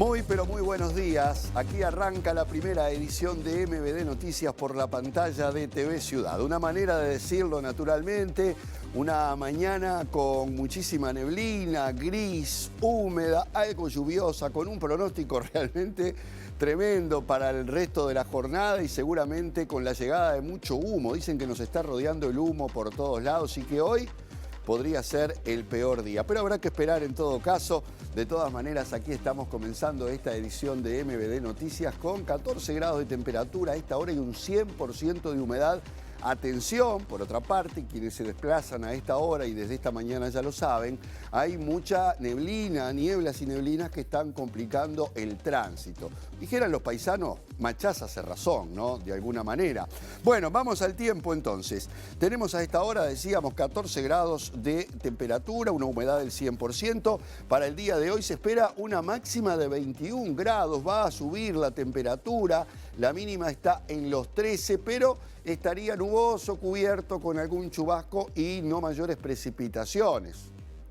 Muy pero muy buenos días. Aquí arranca la primera edición de MBD Noticias por la pantalla de TV Ciudad. Una manera de decirlo naturalmente, una mañana con muchísima neblina, gris, húmeda, algo lluviosa, con un pronóstico realmente tremendo para el resto de la jornada y seguramente con la llegada de mucho humo. Dicen que nos está rodeando el humo por todos lados y que hoy podría ser el peor día, pero habrá que esperar en todo caso. De todas maneras, aquí estamos comenzando esta edición de MBD Noticias con 14 grados de temperatura a esta hora y un 100% de humedad. Atención, por otra parte, quienes se desplazan a esta hora y desde esta mañana ya lo saben, hay mucha neblina, nieblas y neblinas que están complicando el tránsito. Dijeran los paisanos, machaza hace razón, ¿no? De alguna manera. Bueno, vamos al tiempo entonces. Tenemos a esta hora, decíamos, 14 grados de temperatura, una humedad del 100%. Para el día de hoy se espera una máxima de 21 grados, va a subir la temperatura, la mínima está en los 13, pero estaría nuboso, cubierto con algún chubasco y no mayores precipitaciones.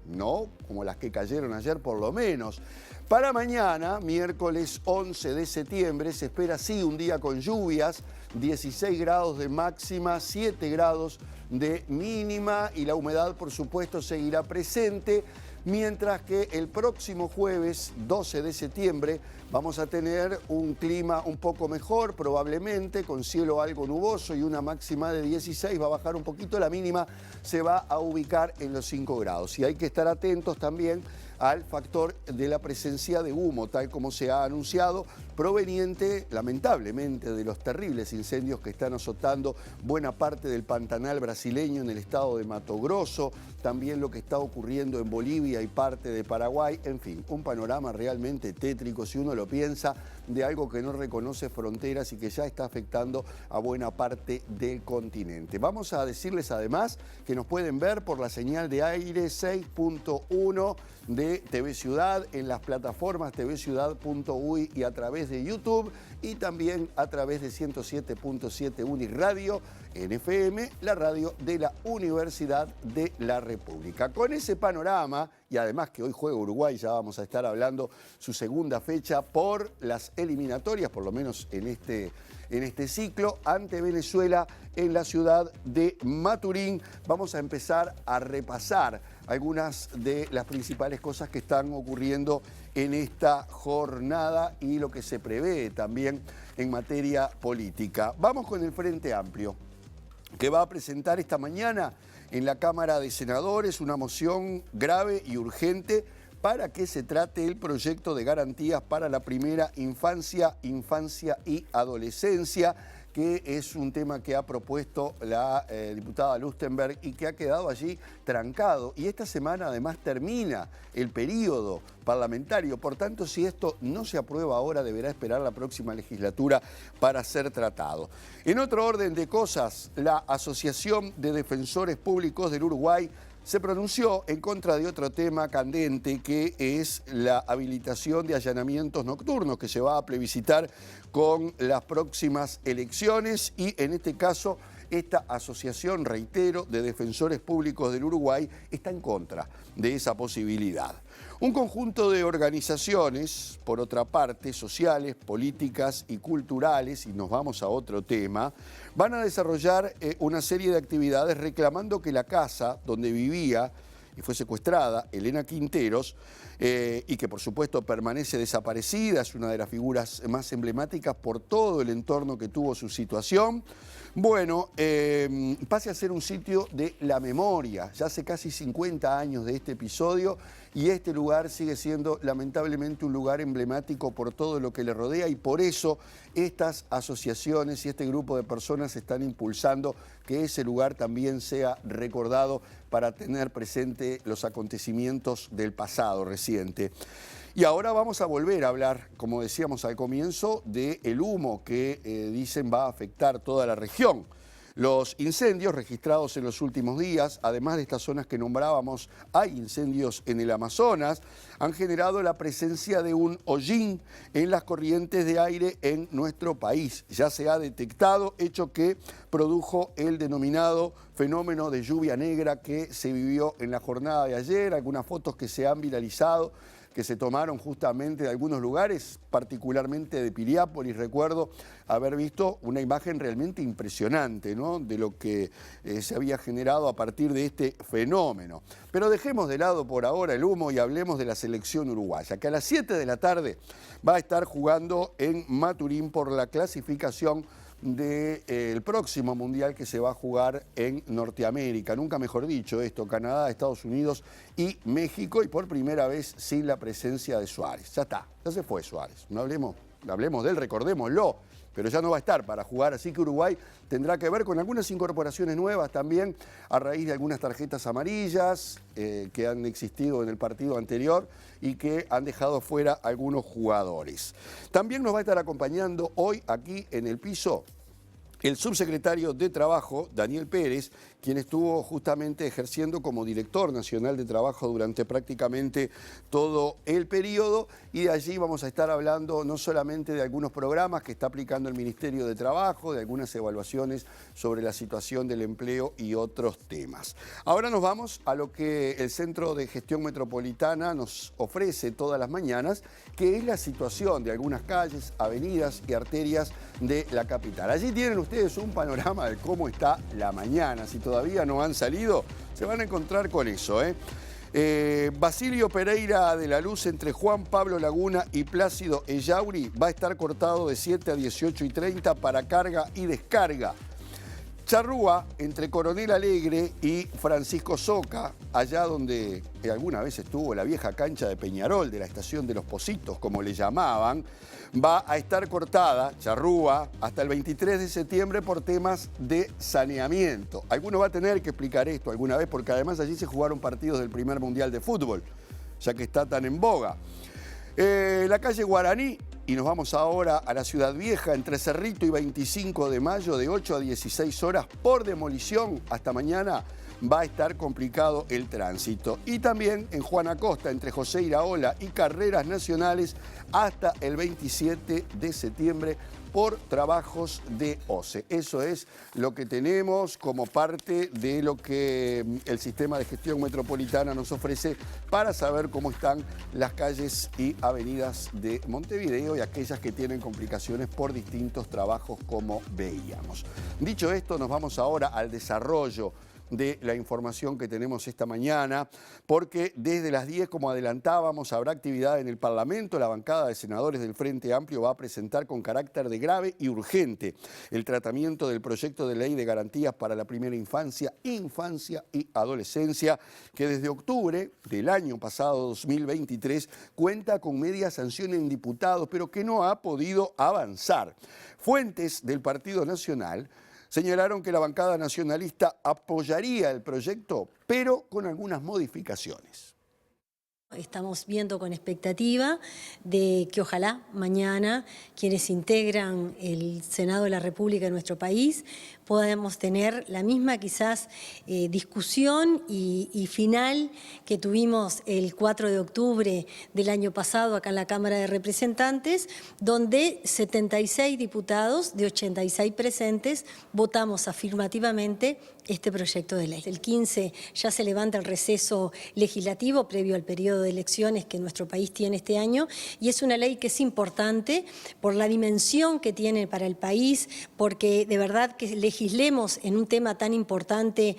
No como las que cayeron ayer por lo menos. Para mañana, miércoles 11 de septiembre, se espera sí un día con lluvias, 16 grados de máxima, 7 grados de mínima y la humedad por supuesto seguirá presente. Mientras que el próximo jueves 12 de septiembre vamos a tener un clima un poco mejor, probablemente con cielo algo nuboso y una máxima de 16, va a bajar un poquito, la mínima se va a ubicar en los 5 grados. Y hay que estar atentos también al factor de la presencia de humo, tal como se ha anunciado, proveniente lamentablemente de los terribles incendios que están azotando buena parte del Pantanal brasileño en el estado de Mato Grosso, también lo que está ocurriendo en Bolivia y parte de Paraguay, en fin, un panorama realmente tétrico si uno lo piensa, de algo que no reconoce fronteras y que ya está afectando a buena parte del continente. Vamos a decirles además que nos pueden ver por la señal de aire 6.1 de TV Ciudad en las plataformas tvciudad.uy y a través de YouTube y también a través de 107.7 Uniradio en FM, la radio de la Universidad de la República. Con ese panorama, y además que hoy juega Uruguay, ya vamos a estar hablando su segunda fecha por las eliminatorias, por lo menos en este ciclo, ante Venezuela en la ciudad de Maturín. Vamos a empezar a repasar algunas de las principales cosas que están ocurriendo en esta jornada y lo que se prevé también en materia política. Vamos con el Frente Amplio, que va a presentar esta mañana en la Cámara de Senadores una moción grave y urgente para que se trate el proyecto de garantías para la primera infancia y adolescencia, que es un tema que ha propuesto la diputada Lustenberg y que ha quedado allí trancado. Y esta semana además termina el periodo parlamentario. Por tanto, si esto no se aprueba ahora, deberá esperar la próxima legislatura para ser tratado. En otro orden de cosas, la Asociación de Defensores Públicos del Uruguay se pronunció en contra de otro tema candente, que es la habilitación de allanamientos nocturnos que se va a plebiscitar con las próximas elecciones y en este caso esta asociación, reitero, de defensores públicos del Uruguay está en contra de esa posibilidad. Un conjunto de organizaciones, por otra parte, sociales, políticas y culturales, y nos vamos a otro tema, van a desarrollar una serie de actividades reclamando que la casa donde vivía y fue secuestrada Elena Quinteros, y que por supuesto permanece desaparecida, es una de las figuras más emblemáticas por todo el entorno que tuvo su situación, bueno, pase a ser un sitio de la memoria. Ya hace casi 50 años de este episodio y este lugar sigue siendo lamentablemente un lugar emblemático por todo lo que le rodea y por eso estas asociaciones y este grupo de personas están impulsando que ese lugar también sea recordado para tener presente los acontecimientos del pasado reciente. Y ahora vamos a volver a hablar, como decíamos al comienzo, del humo que dicen va a afectar toda la región. Los incendios registrados en los últimos días, además de estas zonas que nombrábamos, hay incendios en el Amazonas, han generado la presencia de un hollín en las corrientes de aire en nuestro país. Ya se ha detectado, hecho que produjo el denominado fenómeno de lluvia negra que se vivió en la jornada de ayer. Algunas fotos que se han viralizado, que se tomaron justamente de algunos lugares, particularmente de Piriápolis. Recuerdo haber visto una imagen realmente impresionante, ¿no?, de lo que se había generado a partir de este fenómeno. Pero dejemos de lado por ahora el humo y hablemos de la selección uruguaya, que a las 7 de la tarde va a estar jugando en Maturín por la clasificación del próximo Mundial que se va a jugar en Norteamérica. Nunca mejor dicho esto, Canadá, Estados Unidos y México, y por primera vez sin la presencia de Suárez. Ya está, ya se fue Suárez. No hablemos de él, recordémoslo, pero ya no va a estar para jugar, así que Uruguay tendrá que ver con algunas incorporaciones nuevas también a raíz de algunas tarjetas amarillas que han existido en el partido anterior y que han dejado fuera algunos jugadores. También nos va a estar acompañando hoy aquí en el piso el subsecretario de Trabajo, Daniel Pérez, quien estuvo justamente ejerciendo como director nacional de trabajo durante prácticamente todo el periodo, y de allí vamos a estar hablando no solamente de algunos programas que está aplicando el Ministerio de Trabajo, de algunas evaluaciones sobre la situación del empleo y otros temas. Ahora nos vamos a lo que el Centro de Gestión Metropolitana nos ofrece todas las mañanas, que es la situación de algunas calles, avenidas y arterias de la capital. Allí tienen ustedes un panorama de cómo está la mañana. Si todavía no han salido, se van a encontrar con eso, Basilio Pereira de la Luz entre Juan Pablo Laguna y Plácido Ellauri va a estar cortado de 7 a 18:30 para carga y descarga. Charrúa entre Coronel Alegre y Francisco Soca, allá donde alguna vez estuvo la vieja cancha de Peñarol, de la estación de los Pocitos, como le llamaban, va a estar cortada, Charrúa, hasta el 23 de septiembre por temas de saneamiento. Alguno va a tener que explicar esto alguna vez, porque además allí se jugaron partidos del primer Mundial de Fútbol, ya que está tan en boga. La calle Guaraní, y nos vamos ahora a la Ciudad Vieja, entre Cerrito y 25 de mayo, de 8 a 16 horas por demolición. Hasta mañana va a estar complicado el tránsito. Y también en Juan Acosta, entre José Iraola y Carreras Nacionales, hasta el 27 de septiembre por trabajos de OCE. Eso es lo que tenemos como parte de lo que el Sistema de Gestión Metropolitana nos ofrece para saber cómo están las calles y avenidas de Montevideo y aquellas que tienen complicaciones por distintos trabajos, como veíamos. Dicho esto, nos vamos ahora al desarrollo de la información que tenemos esta mañana, porque desde las 10, como adelantábamos, habrá actividad en el Parlamento. La bancada de senadores del Frente Amplio va a presentar con carácter de grave y urgente el tratamiento del proyecto de ley de garantías para la primera infancia y adolescencia, que desde octubre del año pasado, 2023, cuenta con media sanción en diputados, pero que no ha podido avanzar. Fuentes del Partido Nacional señalaron que la bancada nacionalista apoyaría el proyecto, pero con algunas modificaciones. Estamos viendo con expectativa de que ojalá mañana quienes integran el Senado de la República de nuestro país podamos tener la misma quizás discusión y final que tuvimos el 4 de octubre del año pasado acá en la Cámara de Representantes, donde 76 diputados de 86 presentes votamos afirmativamente este proyecto de ley. El 15 ya se levanta el receso legislativo previo al periodo de elecciones que nuestro país tiene este año, y es una ley que es importante por la dimensión que tiene para el país, porque de verdad que legislemos en un tema tan importante,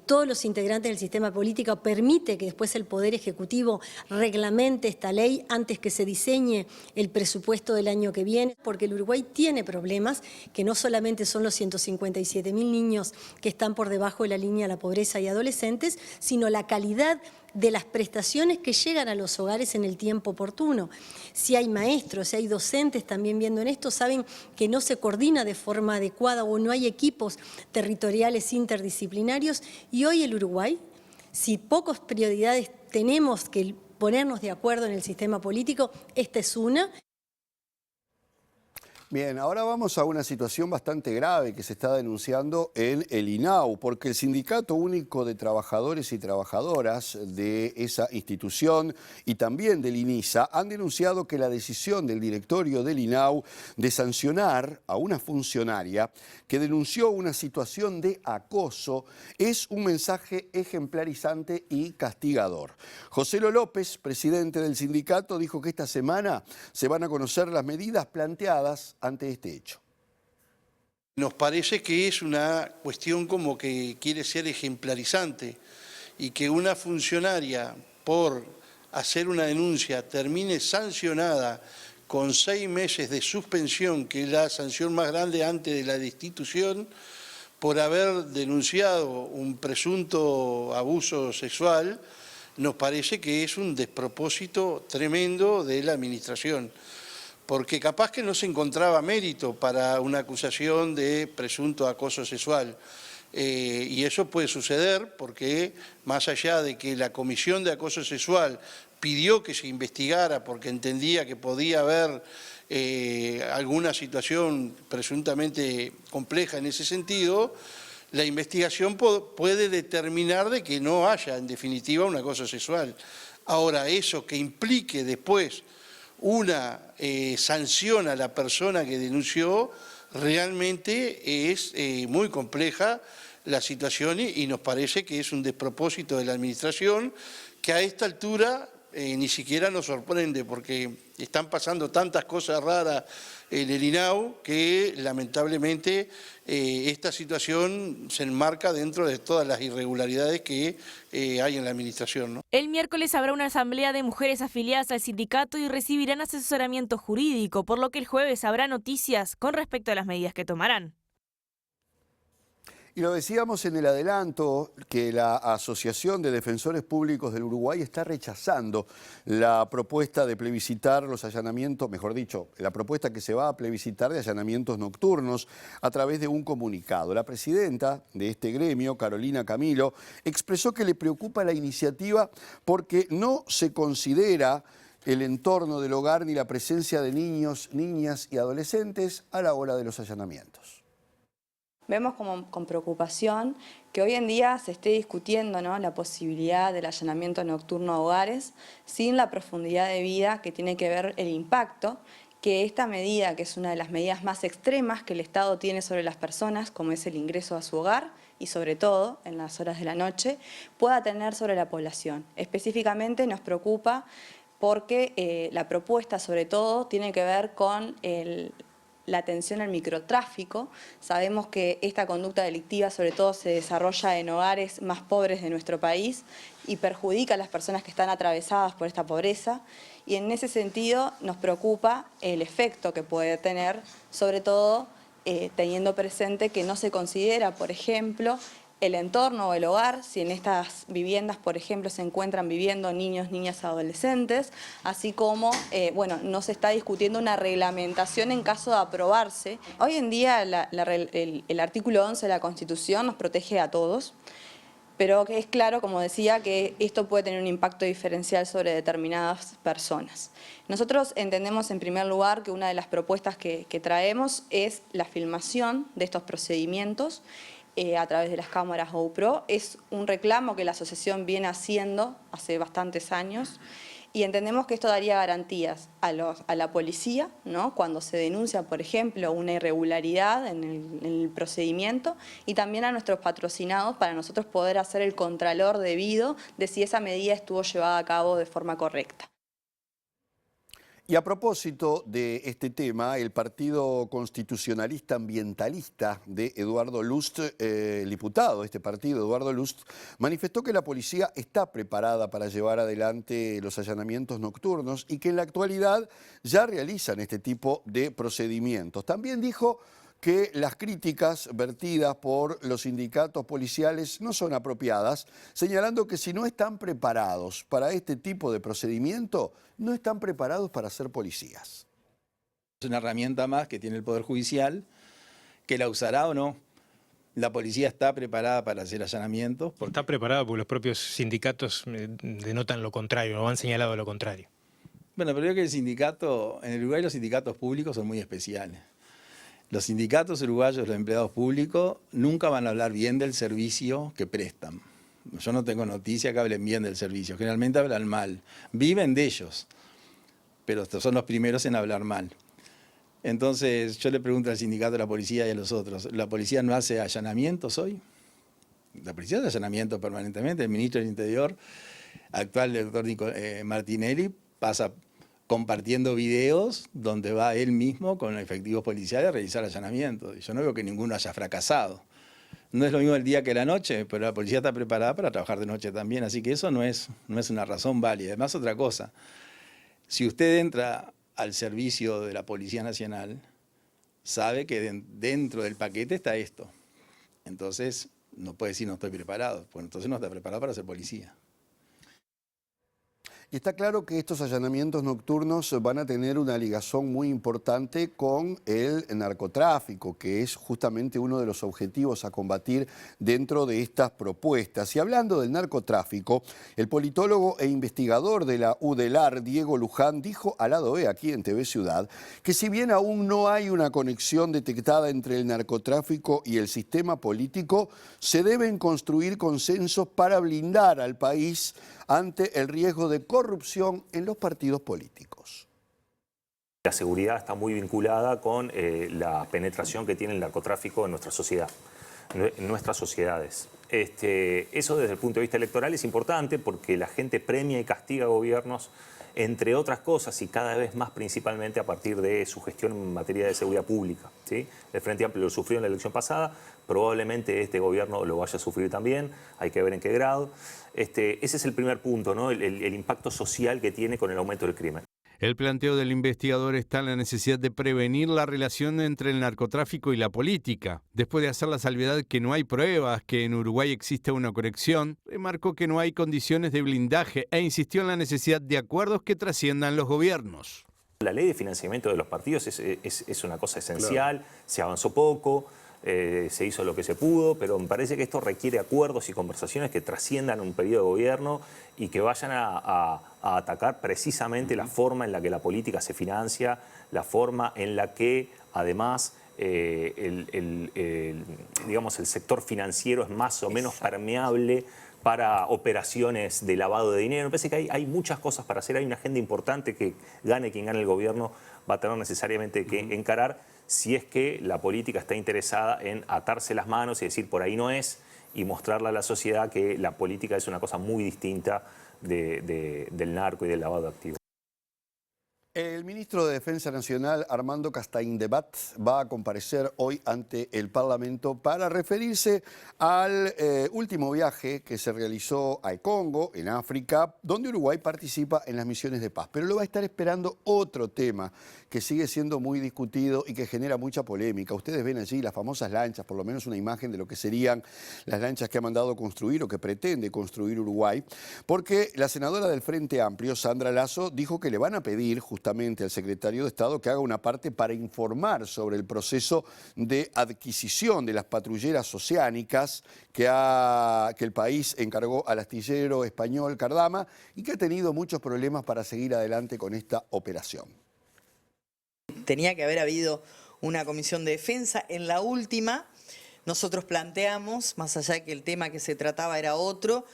todos los integrantes del sistema político, permite que después el Poder Ejecutivo reglamente esta ley antes que se diseñe el presupuesto del año que viene, porque el Uruguay tiene problemas que no solamente son los 157.000 niños que están por debajo de la línea de la pobreza y adolescentes, sino la calidad de las prestaciones que llegan a los hogares en el tiempo oportuno. Si hay maestros, si hay docentes también viendo en esto, saben que no se coordina de forma adecuada o no hay equipos territoriales interdisciplinarios, y hoy el Uruguay, si pocas prioridades tenemos que ponernos de acuerdo en el sistema político, esta es una. Bien, ahora vamos a una situación bastante grave que se está denunciando en el INAU, porque el Sindicato Único de Trabajadores y Trabajadoras de esa institución y también del INISA han denunciado que la decisión del directorio del INAU de sancionar a una funcionaria que denunció una situación de acoso es un mensaje ejemplarizante y castigador. José López, presidente del sindicato, dijo que esta semana se van a conocer las medidas planteadas ante este hecho. Nos parece que es una cuestión como que quiere ser ejemplarizante y que una funcionaria por hacer una denuncia termine sancionada con 6 meses de suspensión, que es la sanción más grande antes de la destitución, por haber denunciado un presunto abuso sexual, nos parece que es un despropósito tremendo de la administración. Porque capaz que no se encontraba mérito para una acusación de presunto acoso sexual. Y eso puede suceder porque, más allá de que la Comisión de Acoso Sexual pidió que se investigara porque entendía que podía haber alguna situación presuntamente compleja en ese sentido, la investigación puede determinar de que no haya, en definitiva, un acoso sexual. Ahora, eso que implique después una sanción a la persona que denunció, realmente es muy compleja la situación y nos parece que es un despropósito de la administración que a esta altura ni siquiera nos sorprende porque están pasando tantas cosas raras en el INAU que lamentablemente esta situación se enmarca dentro de todas las irregularidades que hay en la administración, ¿no? El miércoles habrá una asamblea de mujeres afiliadas al sindicato y recibirán asesoramiento jurídico, por lo que el jueves habrá noticias con respecto a las medidas que tomarán. Y lo decíamos en el adelanto que la Asociación de Defensores Públicos del Uruguay está rechazando la propuesta de plebiscitar los allanamientos, mejor dicho, la propuesta que se va a plebiscitar de allanamientos nocturnos a través de un comunicado. La presidenta de este gremio, Carolina Camilo, expresó que le preocupa la iniciativa porque no se considera el entorno del hogar ni la presencia de niños, niñas y adolescentes a la hora de los allanamientos. Vemos con preocupación que hoy en día se esté discutiendo, ¿no?, la posibilidad del allanamiento nocturno a hogares sin la profundidad de vida que tiene que ver el impacto que esta medida, que es una de las medidas más extremas que el Estado tiene sobre las personas, como es el ingreso a su hogar y sobre todo en las horas de la noche, pueda tener sobre la población. Específicamente nos preocupa porque la propuesta sobre todo tiene que ver con la atención al microtráfico. Sabemos que esta conducta delictiva sobre todo se desarrolla en hogares más pobres de nuestro país y perjudica a las personas que están atravesadas por esta pobreza y en ese sentido nos preocupa el efecto que puede tener, sobre todo teniendo presente que no se considera, por ejemplo, el entorno o el hogar, si en estas viviendas, por ejemplo, se encuentran viviendo niños, niñas, adolescentes, así como, bueno, no se está discutiendo una reglamentación en caso de aprobarse. Hoy en día el artículo 11 de la Constitución nos protege a todos, pero que es claro, como decía, que esto puede tener un impacto diferencial sobre determinadas personas. Nosotros entendemos en primer lugar que una de las propuestas que traemos es la filmación de estos procedimientos a través de las cámaras GoPro. Es un reclamo que la asociación viene haciendo hace bastantes años y entendemos que esto daría garantías a la policía, ¿no?, cuando se denuncia, por ejemplo, una irregularidad en el procedimiento y también a nuestros patrocinados para nosotros poder hacer el contralor debido de si esa medida estuvo llevada a cabo de forma correcta. Y a propósito de este tema, el Partido Constitucionalista Ambientalista de Eduardo Lust, el diputado de este partido, Eduardo Lust, manifestó que la policía está preparada para llevar adelante los allanamientos nocturnos y que en la actualidad ya realizan este tipo de procedimientos. También dijo que las críticas vertidas por los sindicatos policiales no son apropiadas, señalando que si no están preparados para este tipo de procedimiento, no están preparados para ser policías. Es una herramienta más que tiene el Poder Judicial, que la usará o no. La policía está preparada para hacer allanamientos. Está preparada porque los propios sindicatos denotan lo contrario, o han señalado lo contrario. Bueno, pero creo que el sindicato, en el Uruguay los sindicatos públicos son muy especiales. Los sindicatos uruguayos, los empleados públicos, nunca van a hablar bien del servicio que prestan. Yo no tengo noticia que hablen bien del servicio, generalmente hablan mal. Viven de ellos, pero estos son los primeros en hablar mal. Entonces yo le pregunto al sindicato, a la policía y a los otros, ¿la policía no hace allanamientos hoy? La policía hace allanamientos permanentemente. El ministro del Interior, actual doctor Martinelli, pasa compartiendo videos donde va él mismo con efectivos policiales a realizar allanamientos. Y yo no veo que ninguno haya fracasado. No es lo mismo el día que la noche, pero la policía está preparada para trabajar de noche también, así que eso no es una razón válida. Además, otra cosa, si usted entra al servicio de la Policía Nacional, sabe que dentro del paquete está esto. Entonces, no puede decir no estoy preparado, porque entonces no está preparado para ser policía. Y está claro que estos allanamientos nocturnos van a tener una ligazón muy importante con el narcotráfico, que es justamente uno de los objetivos a combatir dentro de estas propuestas. Y hablando del narcotráfico, el politólogo e investigador de la UDELAR, Diego Luján, dijo a Lado E, aquí en TV Ciudad, que si bien aún no hay una conexión detectada entre el narcotráfico y el sistema político, se deben construir consensos para blindar al país ante el riesgo de corrupción en los partidos políticos. La seguridad está muy vinculada con la penetración que tiene el narcotráfico en nuestra sociedad, en nuestras sociedades. Eso desde el punto de vista electoral es importante porque la gente premia y castiga gobiernos, entre otras cosas, y cada vez más principalmente a partir de su gestión en materia de seguridad pública, ¿sí? El Frente Amplio lo sufrió en la elección pasada, probablemente este gobierno lo vaya a sufrir también, hay que ver en qué grado. Ese es el primer punto, ¿no? El impacto social que tiene con el aumento del crimen. El planteo del investigador está en la necesidad de prevenir la relación entre el narcotráfico y la política. Después de hacer la salvedad que no hay pruebas que en Uruguay exista una conexión, remarcó que no hay condiciones de blindaje e insistió en la necesidad de acuerdos que trasciendan los gobiernos. La ley de financiamiento de los partidos es una cosa esencial, claro. Se avanzó poco, se hizo lo que se pudo, pero me parece que esto requiere acuerdos y conversaciones que trasciendan un periodo de gobierno y que vayan a atacar precisamente la forma en la que la política se financia, la forma en la que además digamos, el sector financiero es más o menos permeable para operaciones de lavado de dinero. Me parece que hay muchas cosas para hacer, hay una agenda importante que gane quien gane el gobierno va a tener necesariamente que encarar si es que la política está interesada en atarse las manos y decir por ahí no es y mostrarle a la sociedad que la política es una cosa muy distinta del narco y del lavado de activos. El ministro de Defensa Nacional, Armando Castaíndebat, va a comparecer hoy ante el Parlamento para referirse al último viaje que se realizó al Congo, en África, donde Uruguay participa en las misiones de paz. Pero lo va a estar esperando otro tema que sigue siendo muy discutido y que genera mucha polémica. Ustedes ven allí las famosas lanchas, por lo menos una imagen de lo que serían las lanchas que ha mandado construir o que pretende construir Uruguay, porque la senadora del Frente Amplio, Sandra Lasso, dijo que le van a pedir justamente al secretario de Estado que haga una parte para informar sobre el proceso de adquisición de las patrulleras oceánicas que el país encargó al astillero español Cardama y que ha tenido muchos problemas para seguir adelante con esta operación. Tenía que haber habido una comisión de defensa. En la última, nosotros planteamos, más allá de que el tema que se trataba era otro,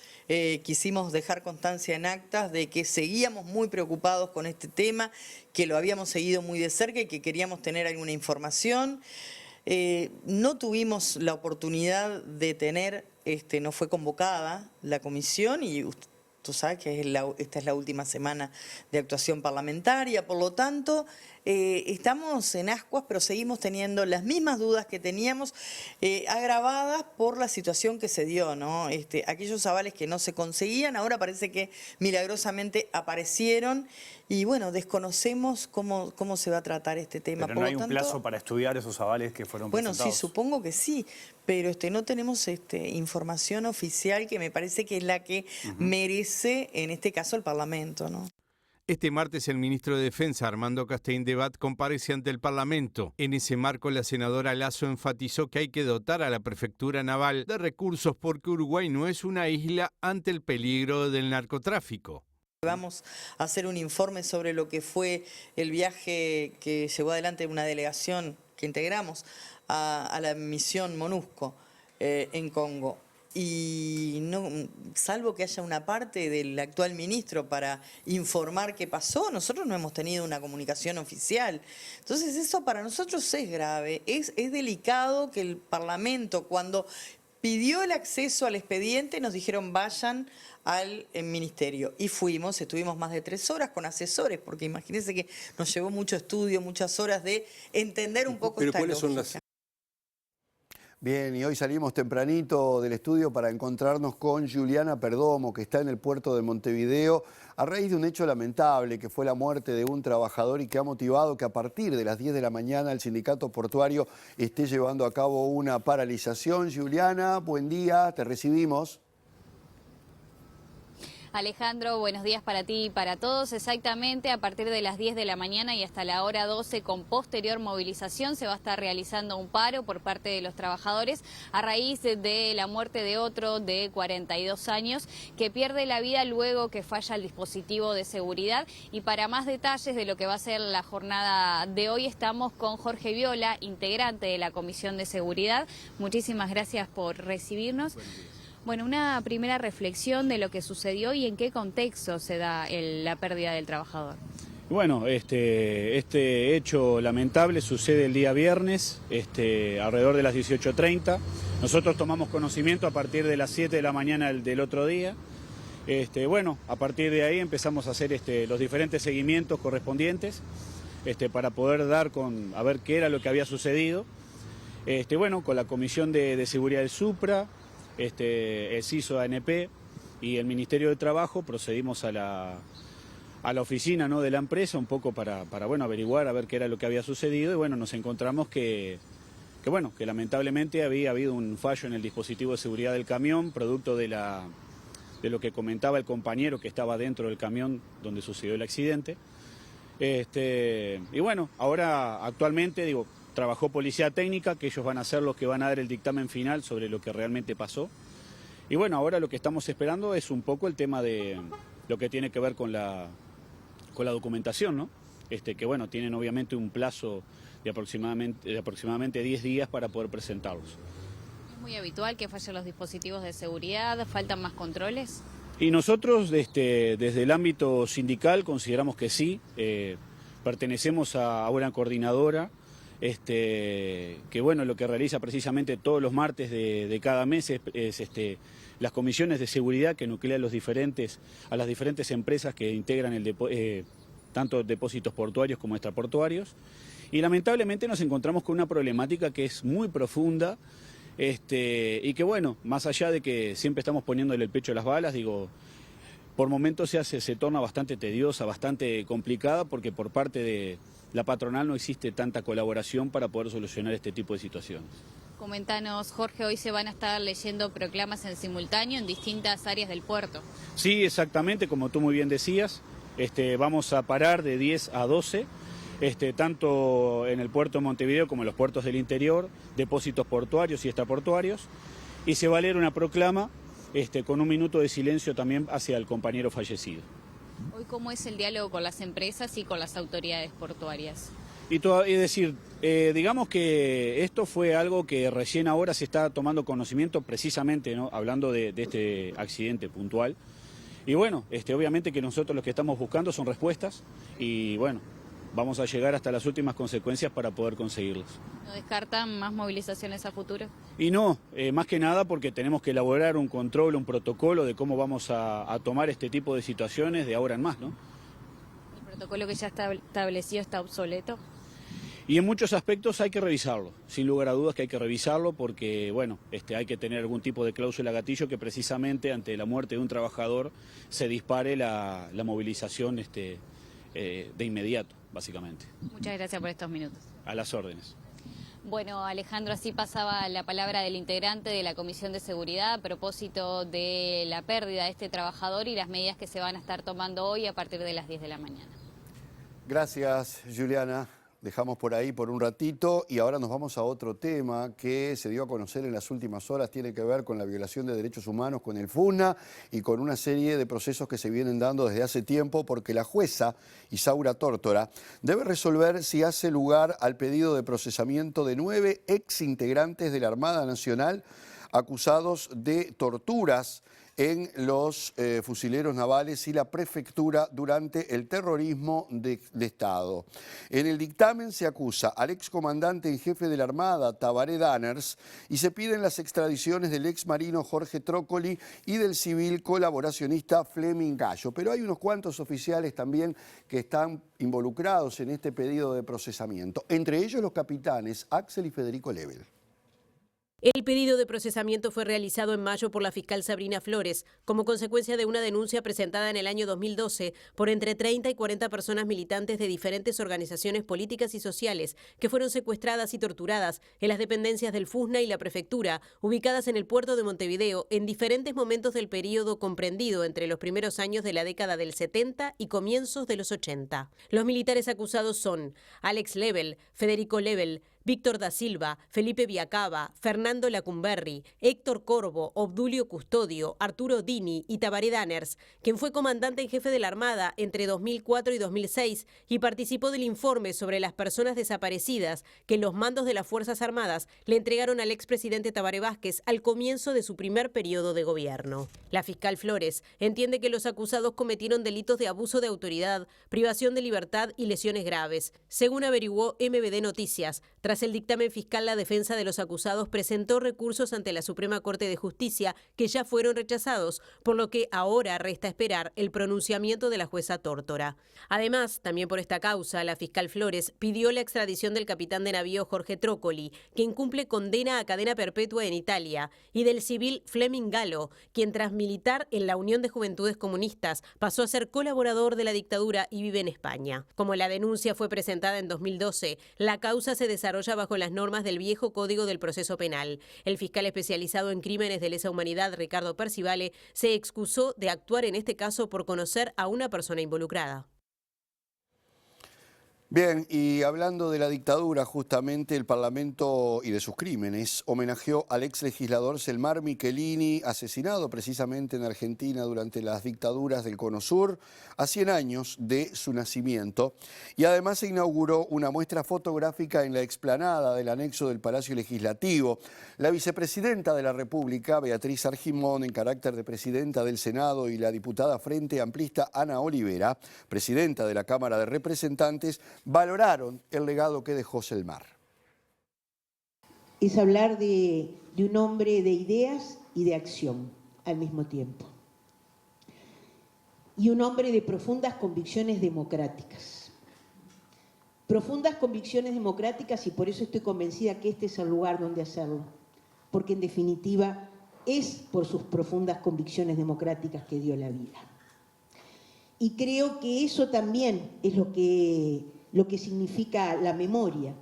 quisimos dejar constancia en actas de que seguíamos muy preocupados con este tema, que lo habíamos seguido muy de cerca y que queríamos tener alguna información. No tuvimos la oportunidad de tener, no fue convocada la comisión y tú sabes que esta es la última semana de actuación parlamentaria, por lo tanto, estamos en ascuas, pero seguimos teniendo las mismas dudas que teníamos, agravadas por la situación que se dio, ¿no? Aquellos avales que no se conseguían, ahora parece que milagrosamente aparecieron y bueno, desconocemos cómo se va a tratar este tema. Pero no hay un plazo para estudiar esos avales que fueron presentados. Bueno, sí, supongo que sí, pero no tenemos información oficial que me parece que es la que merece, en este caso, el Parlamento, ¿no? Este martes el ministro de Defensa, Armando Castaíndebat, comparece ante el Parlamento. En ese marco, la senadora Lasso enfatizó que hay que dotar a la Prefectura Naval de recursos porque Uruguay no es una isla ante el peligro del narcotráfico. Vamos a hacer un informe sobre lo que fue el viaje que llevó adelante una delegación que integramos a la misión MONUSCO en Congo. Y no, salvo que haya una parte del actual ministro para informar qué pasó, nosotros no hemos tenido una comunicación oficial. Entonces eso para nosotros es grave, es delicado que el Parlamento, cuando pidió el acceso al expediente, nos dijeron vayan al ministerio. Y fuimos, estuvimos más de 3 horas con asesores, porque imagínense que nos llevó mucho estudio, muchas horas de entender un poco esta lógica. Bien, y hoy salimos tempranito del estudio para encontrarnos con Juliana Perdomo, que está en el puerto de Montevideo, a raíz de un hecho lamentable que fue la muerte de un trabajador y que ha motivado que a partir de las 10 de la mañana el sindicato portuario esté llevando a cabo una paralización. Juliana, buen día, te recibimos. Alejandro, buenos días para ti y para todos. Exactamente a partir de las 10 de la mañana y hasta la hora 12, con posterior movilización, se va a estar realizando un paro por parte de los trabajadores a raíz de la muerte de otro de 42 años que pierde la vida luego que falla el dispositivo de seguridad. Y para más detalles de lo que va a ser la jornada de hoy, estamos con Jorge Viola, integrante de la Comisión de Seguridad. Muchísimas gracias por recibirnos. Bueno, una primera reflexión de lo que sucedió y en qué contexto se da la pérdida del trabajador. Bueno, este hecho lamentable sucede el día viernes, alrededor de las 18:30. Nosotros tomamos conocimiento a partir de las 7 de la mañana del otro día. Bueno, a partir de ahí empezamos a hacer los diferentes seguimientos correspondientes para poder dar a ver qué era lo que había sucedido. Bueno, con la Comisión de Seguridad del Supra, el CISO ANP y el Ministerio de Trabajo procedimos a la oficina, ¿no?, de la empresa un poco para bueno, averiguar a ver qué era lo que había sucedido y bueno, nos encontramos que lamentablemente había habido un fallo en el dispositivo de seguridad del camión, producto de lo que comentaba el compañero que estaba dentro del camión donde sucedió el accidente. Y bueno, ahora actualmente trabajó policía técnica, que ellos van a ser los que van a dar el dictamen final sobre lo que realmente pasó. Y bueno, ahora lo que estamos esperando es un poco el tema de lo que tiene que ver con la documentación, ¿no? Que bueno, tienen obviamente un plazo de aproximadamente 10 días para poder presentarlos. ¿Es muy habitual que fallen los dispositivos de seguridad? ¿Faltan más controles? Y nosotros desde el ámbito sindical consideramos que sí. Pertenecemos a una coordinadora que bueno, lo que realiza precisamente todos los martes de cada mes es las comisiones de seguridad que nuclean a las diferentes empresas que integran tanto depósitos portuarios como extraportuarios. Y lamentablemente nos encontramos con una problemática que es muy profunda y que bueno, más allá de que siempre estamos poniéndole el pecho a las balas, por momentos se torna bastante tediosa, bastante complicada, porque por parte de la patronal no existe tanta colaboración para poder solucionar este tipo de situaciones. Coméntanos, Jorge, hoy se van a estar leyendo proclamas en simultáneo en distintas áreas del puerto. Sí, exactamente, como tú muy bien decías, vamos a parar de 10 a 12, tanto en el puerto de Montevideo como en los puertos del interior, depósitos portuarios y extraportuarios, y se va a leer una proclama con 1 minuto de silencio también hacia el compañero fallecido. Hoy, ¿cómo es el diálogo con las empresas y con las autoridades portuarias? Digamos que esto fue algo que recién ahora se está tomando conocimiento, precisamente, ¿no?, hablando de este accidente puntual. Y bueno, obviamente que nosotros lo que estamos buscando son respuestas y bueno, vamos a llegar hasta las últimas consecuencias para poder conseguirlas. ¿No descartan más movilizaciones a futuro? Y no, más que nada porque tenemos que elaborar un control, un protocolo de cómo vamos a tomar este tipo de situaciones de ahora en más, ¿no? ¿El protocolo que ya está establecido está obsoleto? Y en muchos aspectos hay que revisarlo, sin lugar a dudas que hay que revisarlo porque, bueno, hay que tener algún tipo de cláusula gatillo que precisamente ante la muerte de un trabajador se dispare la movilización de inmediato, básicamente. Muchas gracias por estos minutos. A las órdenes. Bueno, Alejandro, así pasaba la palabra del integrante de la Comisión de Seguridad a propósito de la pérdida de este trabajador y las medidas que se van a estar tomando hoy a partir de las 10 de la mañana. Gracias, Juliana. dejamos por ahí por un ratito y ahora nos vamos a otro tema que se dio a conocer en las últimas horas. Tiene que ver con la violación de derechos humanos con el FUNA y con una serie de procesos que se vienen dando desde hace tiempo, porque la jueza Isaura Tórtora debe resolver si hace lugar al pedido de procesamiento de 9 exintegrantes de la Armada Nacional acusados de torturas en los fusileros navales y la prefectura durante el terrorismo de Estado. En el dictamen se acusa al excomandante en jefe de la Armada, Tabaré Danners, y se piden las extradiciones del ex marino Jorge Trócoli y del civil colaboracionista Fleming Gallo. Pero hay unos cuantos oficiales también que están involucrados en este pedido de procesamiento, entre ellos los capitanes Axel y Federico Lebel. El pedido de procesamiento fue realizado en mayo por la fiscal Sabrina Flores, como consecuencia de una denuncia presentada en el año 2012 por entre 30 y 40 personas militantes de diferentes organizaciones políticas y sociales que fueron secuestradas y torturadas en las dependencias del FUSNA y la prefectura, ubicadas en el puerto de Montevideo en diferentes momentos del periodo comprendido entre los primeros años de la década del 70 y comienzos de los 80. Los militares acusados son Alex Lebel, Federico Lebel, Víctor da Silva, Felipe Viacaba, Fernando Lacumberri, Héctor Corvo, Obdulio Custodio, Arturo Dini y Tabaré Danners, quien fue comandante en jefe de la Armada entre 2004 y 2006 y participó del informe sobre las personas desaparecidas que los mandos de las Fuerzas Armadas le entregaron al expresidente Tabaré Vázquez al comienzo de su primer periodo de gobierno. La fiscal Flores entiende que los acusados cometieron delitos de abuso de autoridad, privación de libertad y lesiones graves. Según averiguó MBD Noticias, tras el dictamen fiscal, la defensa de los acusados presentó recursos ante la Suprema Corte de Justicia que ya fueron rechazados, por lo que ahora resta esperar el pronunciamiento de la jueza Tórtora. Además, también por esta causa, la fiscal Flores pidió la extradición del capitán de navío Jorge Trócoli, quien cumple condena a cadena perpetua en Italia, y del civil Fleming Gallo, quien tras militar en la Unión de Juventudes Comunistas pasó a ser colaborador de la dictadura y vive en España. Como la denuncia fue presentada en 2012, la causa se desarrolla bajo las normas del viejo Código del Proceso Penal. El fiscal especializado en crímenes de lesa humanidad, Ricardo Percivale, se excusó de actuar en este caso por conocer a una persona involucrada. Bien, y hablando de la dictadura, justamente el Parlamento y de sus crímenes homenajeó al ex legislador Selmar Michelini, asesinado precisamente en Argentina durante las dictaduras del Cono Sur, a 100 años de su nacimiento. Y además se inauguró una muestra fotográfica en la explanada del anexo del Palacio Legislativo. La vicepresidenta de la República, Beatriz Argimón, en carácter de presidenta del Senado, y la diputada Frente Amplista Ana Olivera, presidenta de la Cámara de Representantes, valoraron el legado que dejó Selmar. Es hablar de un hombre de ideas y de acción al mismo tiempo. Y un hombre de profundas convicciones democráticas. Profundas convicciones democráticas, y por eso estoy convencida que este es el lugar donde hacerlo. Porque en definitiva es por sus profundas convicciones democráticas que dio la vida. Y creo que eso también es lo que significa la memoria,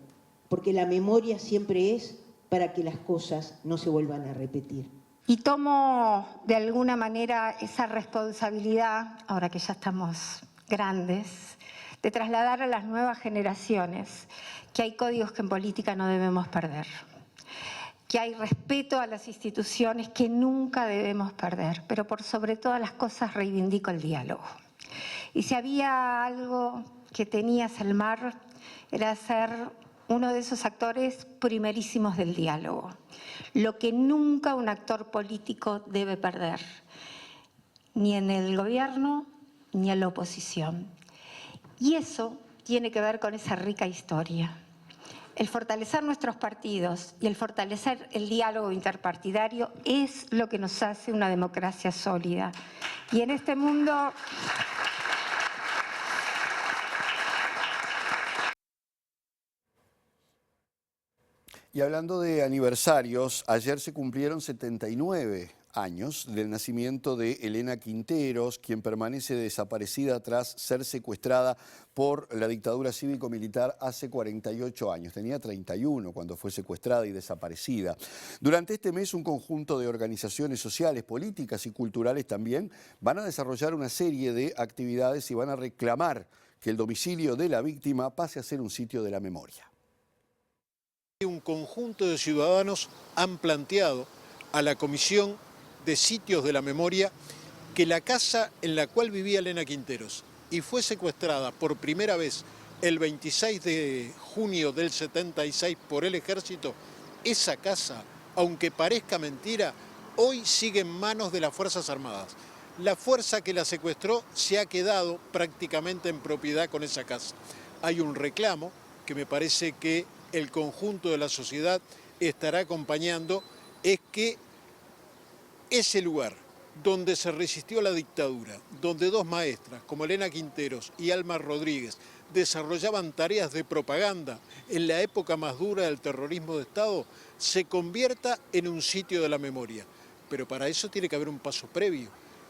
porque la memoria siempre es para que las cosas no se vuelvan a repetir. Y tomo de alguna manera esa responsabilidad, ahora que ya estamos grandes, de trasladar a las nuevas generaciones que hay códigos que en política no debemos perder, que hay respeto a las instituciones que nunca debemos perder, pero por sobre todas las cosas reivindico el diálogo. Y si había algo que tenía Selmar, era ser uno de esos actores primerísimos del diálogo, lo que nunca un actor político debe perder, ni en el gobierno ni en la oposición. Y eso tiene que ver con esa rica historia. El fortalecer nuestros partidos y el fortalecer el diálogo interpartidario es lo que nos hace una democracia sólida. Y en este mundo... Y hablando de aniversarios, ayer se cumplieron 79 años del nacimiento de Elena Quinteros, quien permanece desaparecida tras ser secuestrada por la dictadura cívico-militar hace 48 años. Tenía 31 cuando fue secuestrada y desaparecida. Durante este mes, un conjunto de organizaciones sociales, políticas y culturales también van a desarrollar una serie de actividades y van a reclamar que el domicilio de la víctima pase a ser un sitio de la memoria. Un conjunto de ciudadanos han planteado a la Comisión de Sitios de la Memoria que la casa en la cual vivía Elena Quinteros y fue secuestrada por primera vez el 26 de junio del 76 por el Ejército, esa casa, aunque parezca mentira, hoy sigue en manos de las Fuerzas Armadas. La fuerza que la secuestró se ha quedado prácticamente en propiedad con esa casa. Hay un reclamo que me parece que el conjunto de la sociedad estará acompañando, es que ese lugar donde se resistió la dictadura, donde dos maestras como Elena Quinteros y Alma Rodríguez desarrollaban tareas de propaganda en la época más dura del terrorismo de Estado, se convierta en un sitio de la memoria. Pero para eso tiene que haber un paso previo,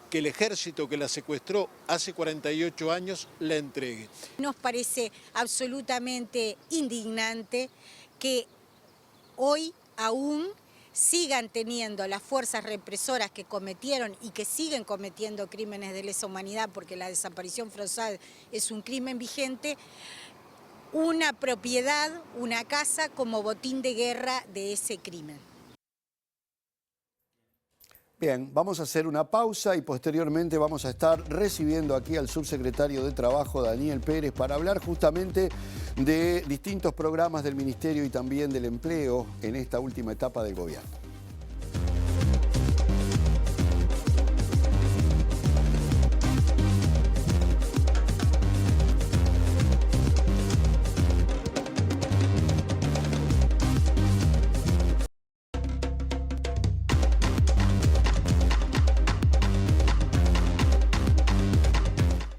que el ejército que la secuestró hace 48 años la entregue. Nos parece absolutamente indignante que hoy aún sigan teniendo las fuerzas represoras que cometieron y que siguen cometiendo crímenes de lesa humanidad, porque la desaparición forzada es un crimen vigente, una propiedad, una casa como botín de guerra de ese crimen. Bien, vamos a hacer una pausa y posteriormente vamos a estar recibiendo aquí al subsecretario de Trabajo, Daniel Pérez, para hablar justamente de distintos programas del Ministerio y también del empleo en esta última etapa del gobierno.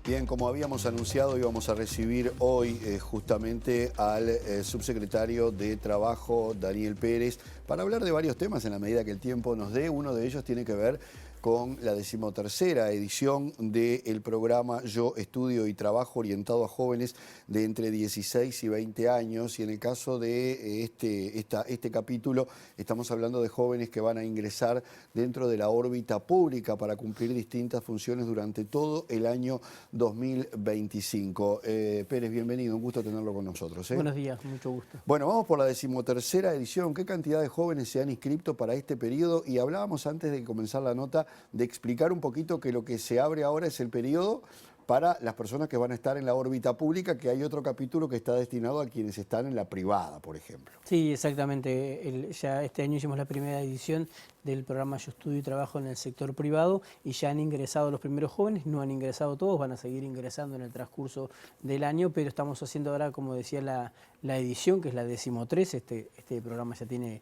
Bien, como habíamos anunciado, íbamos a recibir hoy justamente al subsecretario de Trabajo, Daniel Pérez, para hablar de varios temas en la medida que el tiempo nos dé. Uno de ellos tiene que ver con la 13ª edición del programa Yo Estudio y Trabajo orientado a jóvenes de entre 16 y 20 años. Y en el caso de este capítulo estamos hablando de jóvenes que van a ingresar dentro de la órbita pública para cumplir distintas funciones durante todo el año 2025. Pérez, bienvenido, un gusto tenerlo con nosotros. Buenos días, mucho gusto. Bueno, vamos por la 13ª edición. ¿Qué cantidad de jóvenes se han inscrito para este periodo? Y hablábamos antes de comenzar la nota de explicar un poquito que lo que se abre ahora es el periodo para las personas que van a estar en la órbita pública, que hay otro capítulo que está destinado a quienes están en la privada, por ejemplo. Sí, exactamente. Ya este año hicimos la primera edición del programa Yo Estudio y Trabajo en el sector privado y ya han ingresado los primeros jóvenes, no han ingresado todos, van a seguir ingresando en el transcurso del año, pero estamos haciendo ahora, como decía, la edición, que es la 13ª. Este programa ya tiene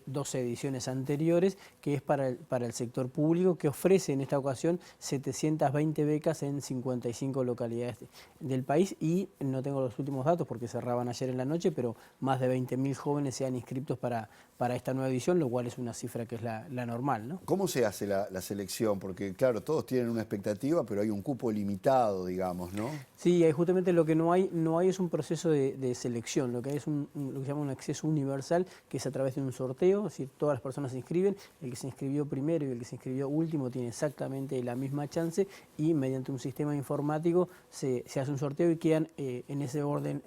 12 ediciones anteriores, que es para el sector público, que ofrece en esta ocasión 720 becas en 55 localidades del país, y no tengo los últimos datos porque cerraban ayer en la noche, pero más de 20.000 jóvenes se han inscrito para esta nueva edición, lo cual es una cifra que es la normal, ¿no? ¿Cómo se hace la selección? Porque claro, todos tienen una expectativa, pero hay un cupo limitado, digamos, ¿no? Sí, justamente lo que no hay es un proceso de selección, lo que hay es lo que se llama un acceso universal, que es a través de un sorteo, es decir, todas las personas se inscriben, el que se inscribió primero y el que se inscribió último tiene exactamente la misma chance, y mediante un sistema informático se hace un sorteo y quedan en ese orden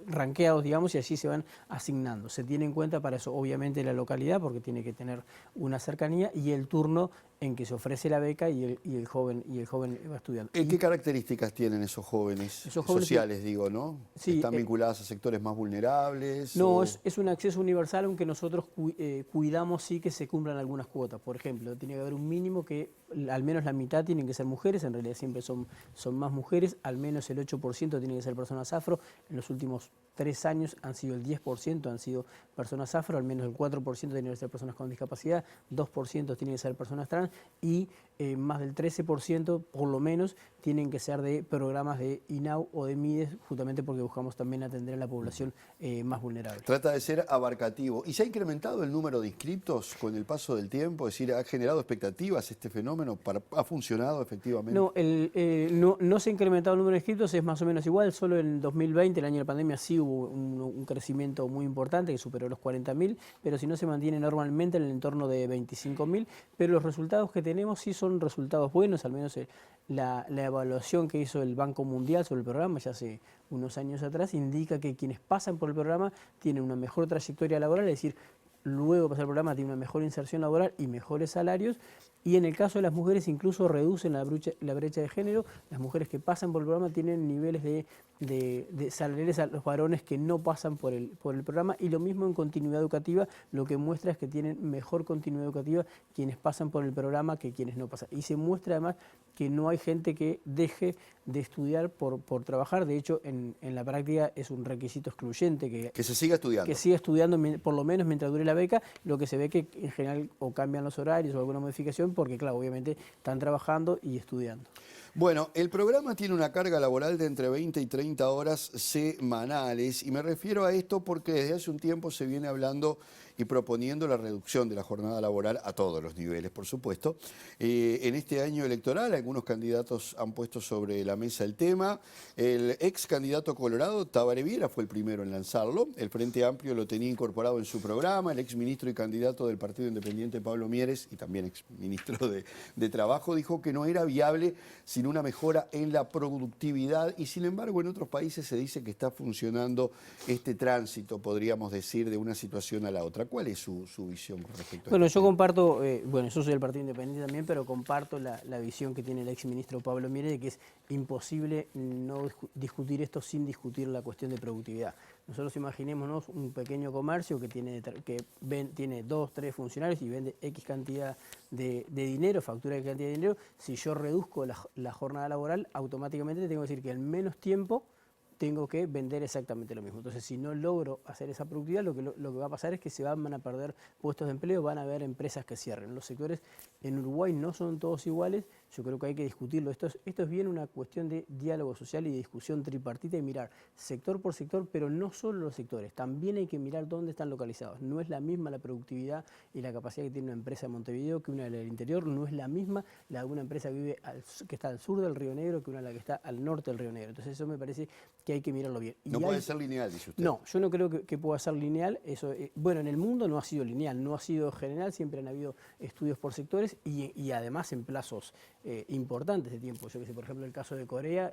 ranqueados, digamos, y allí se van asignando. Se tiene en cuenta para eso, obviamente, la localidad, porque tiene que tener una cercanía, y el turno en que se ofrece la beca y el joven va estudiando. ¿Qué características tienen esos jóvenes sociales, digo, no? Sí, ¿Están vinculados a sectores más vulnerables? No, es un acceso universal, aunque nosotros cuidamos sí que se cumplan algunas cuotas. Por ejemplo, tiene que haber un mínimo que al menos la mitad tienen que ser mujeres, en realidad siempre son más mujeres, al menos el 8% tienen que ser personas afro. En los últimos 3 años han sido el 10%, han sido personas afro, al menos el 4% tienen que ser personas con discapacidad, 2% tienen que ser personas trans, y más del 13%, por lo menos, tienen que ser de programas de INAU o de MIDES, justamente porque buscamos también atender a la población más vulnerable. Trata de ser abarcativo. ¿Y se ha incrementado el número de inscriptos con el paso del tiempo? Es decir, ¿ha generado expectativas este fenómeno? ¿Ha funcionado efectivamente? No, no se ha incrementado el número de inscriptos, es más o menos igual. Solo en 2020, el año de la pandemia, sí hubo un crecimiento muy importante que superó los 40.000, pero si no se mantiene normalmente en el entorno de 25.000, pero los resultados que tenemos sí son son resultados buenos, al menos la evaluación que hizo el Banco Mundial sobre el programa ya hace unos años atrás indica que quienes pasan por el programa tienen una mejor trayectoria laboral, es decir, luego de pasar el programa tienen una mejor inserción laboral y mejores salarios, y en el caso de las mujeres incluso reducen la brecha de género. Las mujeres que pasan por el programa tienen niveles de salariales a los varones que no pasan por el programa, y lo mismo en continuidad educativa, lo que muestra es que tienen mejor continuidad educativa quienes pasan por el programa que quienes no pasan. Y se muestra además que no hay gente que deje de estudiar por trabajar. De hecho, en la práctica es un requisito excluyente que se siga estudiando. Que siga estudiando por lo menos mientras dure la beca. Lo que se ve que en general o cambian los horarios o alguna modificación porque, claro, obviamente están trabajando y estudiando. Bueno, el programa tiene una carga laboral de entre 20 y 30 horas semanales, y me refiero a esto porque desde hace un tiempo se viene hablando y proponiendo la reducción de la jornada laboral a todos los niveles, por supuesto. En este año electoral algunos candidatos han puesto sobre la mesa el tema. El ex candidato colorado, Tabaré Viera, fue el primero en lanzarlo. El Frente Amplio lo tenía incorporado en su programa. El ex ministro y candidato del Partido Independiente, Pablo Mieres, y también ex ministro de Trabajo, dijo que no era viable sin una mejora en la productividad, y sin embargo en otros países se dice que está funcionando este tránsito, podríamos decir, de una situación a la otra. ¿Cuál es su visión con respecto a Bueno, esto? yo comparto, yo soy del Partido Independiente también, pero comparto la visión que tiene el ex ministro Pablo Mieres de que es imposible no discutir esto sin discutir la cuestión de productividad. Nosotros imaginémonos un pequeño comercio que tiene 2, 3 funcionarios y vende X cantidad de dinero, factura X cantidad de dinero. Si yo reduzco la jornada laboral, automáticamente tengo que decir que en menos tiempo tengo que vender exactamente lo mismo. Entonces, si no logro hacer esa productividad, lo que va a pasar es que se van a perder puestos de empleo, van a haber empresas que cierren. Los sectores en Uruguay no son todos iguales, yo creo que hay que discutirlo. Esto es bien una cuestión de diálogo social y de discusión tripartita y mirar sector por sector, pero no solo los sectores, también hay que mirar dónde están localizados. No es la misma la productividad y la capacidad que tiene una empresa de Montevideo que una del interior, no es la misma la de una empresa que está al sur del Río Negro que una la que está al norte del Río Negro. Entonces eso me parece que hay que mirarlo bien. No puede ser lineal, dice usted. No, yo no creo que pueda ser lineal. Eso, bueno, en el mundo no ha sido lineal, no ha sido general, siempre han habido estudios por sectores y además en plazos importantes de tiempo. Yo que sé, por ejemplo, el caso de Corea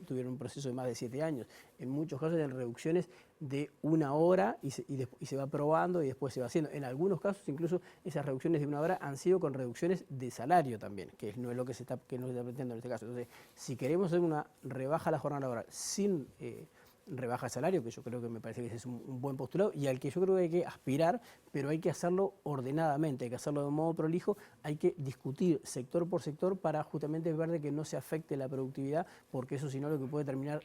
tuvieron un proceso de más de 7 años. En muchos casos eran reducciones de 1 hora y se va probando y después se va haciendo. En algunos casos, incluso esas reducciones de 1 hora han sido con reducciones de salario también, que no es lo que se está planteando en este caso. Entonces, si queremos hacer una rebaja a la jornada laboral sin rebaja de salario, que yo creo que me parece que ese es un buen postulado y al que yo creo que hay que aspirar, pero hay que hacerlo ordenadamente, hay que hacerlo de modo prolijo, hay que discutir sector por sector para justamente ver de que no se afecte la productividad, porque eso si no lo que puede terminar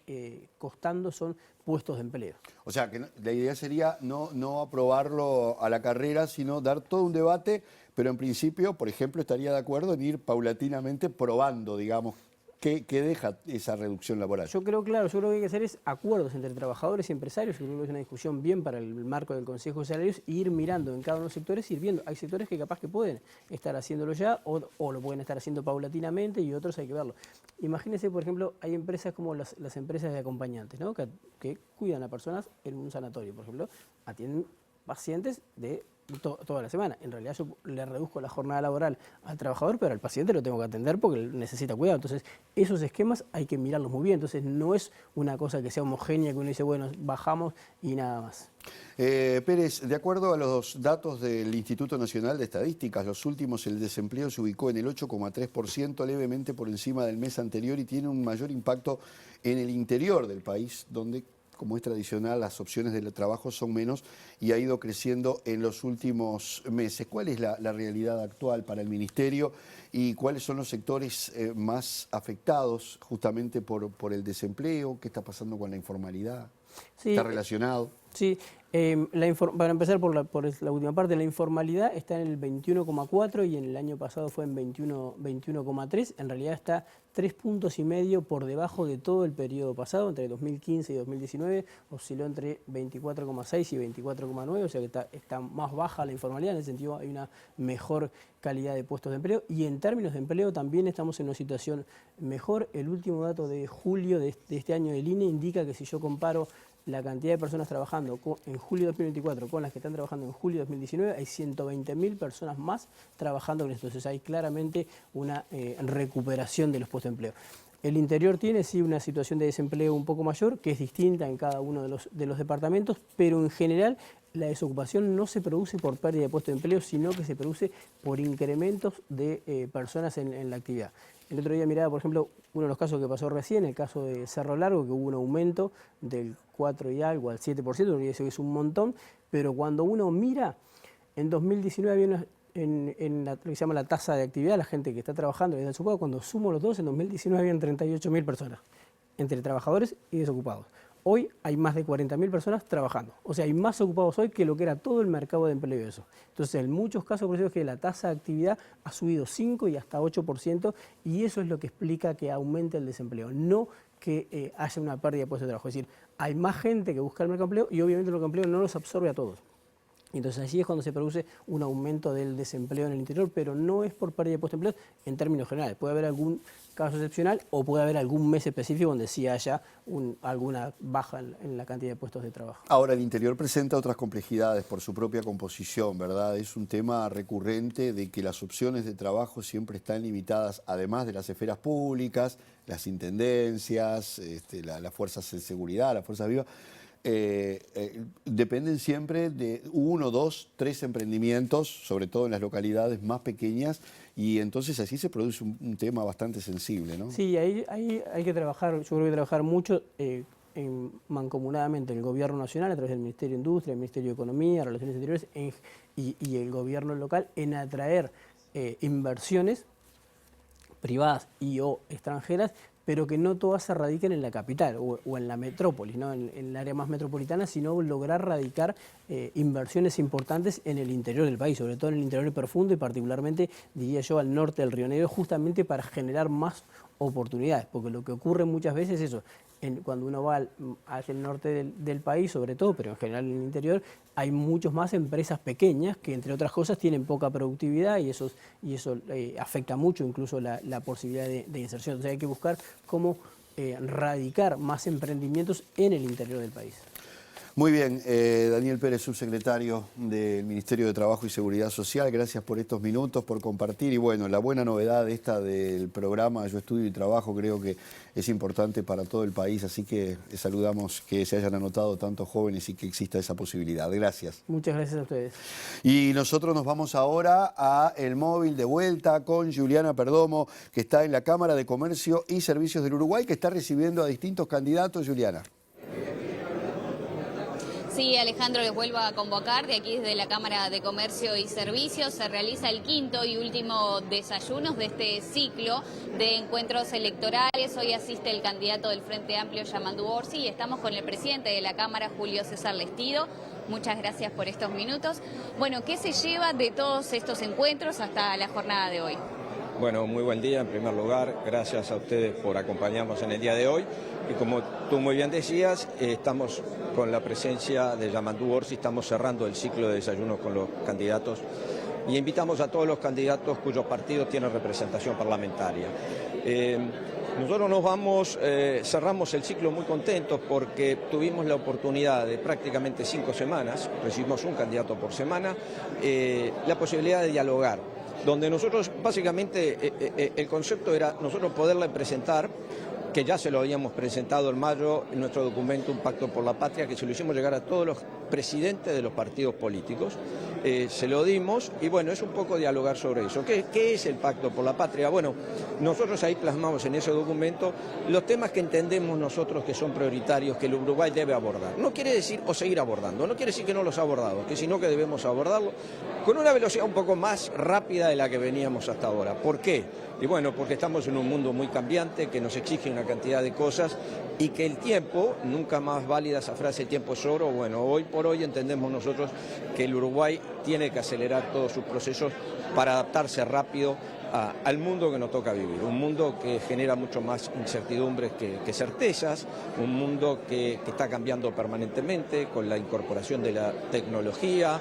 costando son puestos de empleo. O sea, que la idea sería no aprobarlo a la carrera, sino dar todo un debate, pero en principio, por ejemplo, estaría de acuerdo en ir paulatinamente probando, digamos, ¿qué deja esa reducción laboral? Yo creo que hay que hacer es acuerdos entre trabajadores y empresarios. Yo creo que es una discusión bien para el marco del Consejo de Salarios, e ir mirando en cada uno de los sectores, ir viendo. Hay sectores que capaz que pueden estar haciéndolo ya o lo pueden estar haciendo paulatinamente y otros hay que verlo. Imagínense, por ejemplo, hay empresas como las empresas de acompañantes, ¿no? que cuidan a personas en un sanatorio, por ejemplo, atienden pacientes de toda la semana. En realidad yo le reduzco la jornada laboral al trabajador, pero al paciente lo tengo que atender porque necesita cuidado. Entonces, esos esquemas hay que mirarlos muy bien. Entonces, no es una cosa que sea homogénea, que uno dice, bueno, bajamos y nada más. Pérez, de acuerdo a los datos del Instituto Nacional de Estadísticas, los últimos, el desempleo se ubicó en el 8,3%, levemente por encima del mes anterior, y tiene un mayor impacto en el interior del país, donde, como es tradicional, las opciones de trabajo son menos y ha ido creciendo en los últimos meses. ¿Cuál es la realidad actual para el Ministerio y cuáles son los sectores más afectados justamente por el desempleo? ¿Qué está pasando con la informalidad? Sí, ¿Está relacionado? Sí, para empezar por la última parte, la informalidad está en el 21,4 y en el año pasado fue en 21,3. En realidad está 3,5 puntos por debajo de todo el periodo pasado, entre 2015 y 2019, osciló entre 24,6 y 24,9, o sea que está más baja la informalidad, en ese sentido hay una mejor calidad de puestos de empleo, y en términos de empleo también estamos en una situación mejor. El último dato de julio de este año del INE indica que si yo comparo la cantidad de personas trabajando en julio de 2024 con las que están trabajando en julio de 2019, hay 120.000 personas más trabajando en esto. Entonces hay claramente una recuperación de los puestos de empleo. El interior tiene sí una situación de desempleo un poco mayor, que es distinta en cada uno de los departamentos, pero en general la desocupación no se produce por pérdida de puestos de empleo, sino que se produce por incrementos de personas en la actividad. El otro día miraba, por ejemplo, uno de los casos que pasó recién, el caso de Cerro Largo, que hubo un aumento del 4 y algo al 7%, lo que es un montón, pero cuando uno mira, en 2019 había lo que se llama la tasa de actividad, la gente que está trabajando y desocupada, cuando sumo los dos, en 2019 habían 38.000 personas, entre trabajadores y desocupados. Hoy hay más de 40.000 personas trabajando. O sea, hay más ocupados hoy que lo que era todo el mercado de empleo de eso. Entonces, en muchos casos, por eso es que la tasa de actividad ha subido 5 y hasta 8%, y eso es lo que explica que aumente el desempleo, no que haya una pérdida de puestos de trabajo. Es decir, hay más gente que busca el mercado de empleo y obviamente el mercado de empleo no los absorbe a todos. Entonces allí es cuando se produce un aumento del desempleo en el interior, pero no es por pérdida de puestos de empleo en términos generales. Puede haber algún caso excepcional o puede haber algún mes específico donde sí haya alguna baja en la cantidad de puestos de trabajo. Ahora, el interior presenta otras complejidades por su propia composición, ¿verdad? Es un tema recurrente de que las opciones de trabajo siempre están limitadas, además de las esferas públicas, las intendencias, las fuerzas de seguridad, las fuerzas vivas. Dependen siempre de 1, 2, 3 emprendimientos, sobre todo en las localidades más pequeñas, y entonces así se produce un tema bastante sensible, ¿no? Sí, ahí hay que trabajar, yo creo que hay que trabajar mucho mancomunadamente el Gobierno Nacional a través del Ministerio de Industria, el Ministerio de Economía, Relaciones Exteriores y el Gobierno local en atraer inversiones privadas y o extranjeras, pero que no todas se radiquen en la capital o en la metrópolis, ¿no? en el área más metropolitana, sino lograr radicar inversiones importantes en el interior del país, sobre todo en el interior profundo y particularmente, diría yo, al norte del Río Negro, justamente para generar más oportunidades, porque lo que ocurre muchas veces es eso, cuando uno va hacia el norte del país, sobre todo, pero en general en el interior, hay muchas más empresas pequeñas que, entre otras cosas, tienen poca productividad y eso afecta mucho incluso la posibilidad de inserción. Entonces hay que buscar cómo radicar más emprendimientos en el interior del país. Muy bien, Daniel Pérez, subsecretario del Ministerio de Trabajo y Seguridad Social, gracias por estos minutos, por compartir. Y bueno, la buena novedad esta del programa Yo Estudio y Trabajo creo que es importante para todo el país, así que saludamos que se hayan anotado tantos jóvenes y que exista esa posibilidad. Gracias. Muchas gracias a ustedes. Y nosotros nos vamos ahora a El Móvil de vuelta con Juliana Perdomo, que está en la Cámara de Comercio y Servicios del Uruguay, que está recibiendo a distintos candidatos. Juliana. Sí, Alejandro, les vuelvo a convocar de aquí desde la Cámara de Comercio y Servicios. Se realiza el quinto y último desayuno de este ciclo de encuentros electorales. Hoy asiste el candidato del Frente Amplio, Yamandu Orsi, y estamos con el presidente de la Cámara, Julio César Lestido. Muchas gracias por estos minutos. Bueno, ¿qué se lleva de todos estos encuentros hasta la jornada de hoy? Bueno, muy buen día en primer lugar, gracias a ustedes por acompañarnos en el día de hoy y como tú muy bien decías, estamos con la presencia de Yamandu Orsi, estamos cerrando el ciclo de desayunos con los candidatos y invitamos a todos los candidatos cuyos partidos tienen representación parlamentaria. Nosotros nos vamos, cerramos el ciclo muy contentos porque tuvimos la oportunidad de prácticamente 5 semanas, recibimos un candidato por semana, la posibilidad de dialogar, donde nosotros básicamente el concepto era nosotros poderle presentar, que ya se lo habíamos presentado en mayo en nuestro documento Un Pacto por la Patria, que se lo hicimos llegar a todos los presidentes de los partidos políticos, se lo dimos y bueno, es un poco dialogar sobre eso. ¿Qué es el Pacto por la Patria? Bueno, nosotros ahí plasmamos en ese documento los temas que entendemos nosotros que son prioritarios, que el Uruguay debe abordar. No quiere decir o seguir abordando, no quiere decir que no los ha abordado, que sino que debemos abordarlo con una velocidad un poco más rápida de la que veníamos hasta ahora. ¿Por qué? Y bueno, porque estamos en un mundo muy cambiante, que nos exige una cantidad de cosas y que el tiempo, nunca más válida esa frase, el tiempo es oro, bueno, hoy por hoy entendemos nosotros que el Uruguay tiene que acelerar todos sus procesos para adaptarse rápido al mundo que nos toca vivir, un mundo que genera mucho más incertidumbres que certezas, un mundo que está cambiando permanentemente con la incorporación de la tecnología,